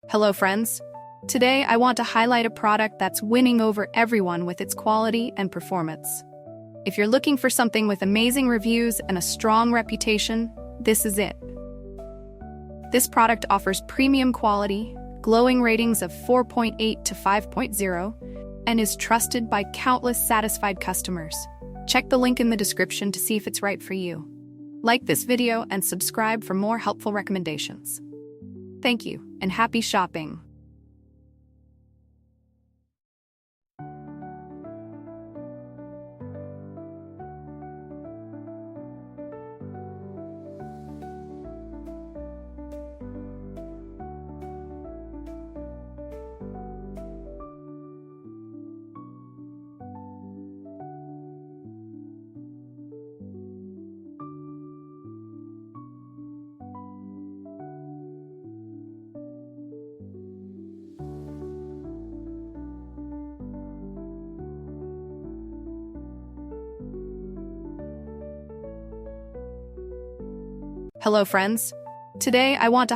Hello friends! Today I want to highlight a product that's winning over everyone with its quality and performance. If you're looking for something with amazing reviews and a strong reputation, this is it. This product offers premium quality, glowing ratings of 4.8 to 5.0, and is trusted by countless satisfied customers. Check the link in the description to see if it's right for you. Like this video and subscribe for more helpful recommendations. Thank you, and happy shopping! Hello friends! Today I want to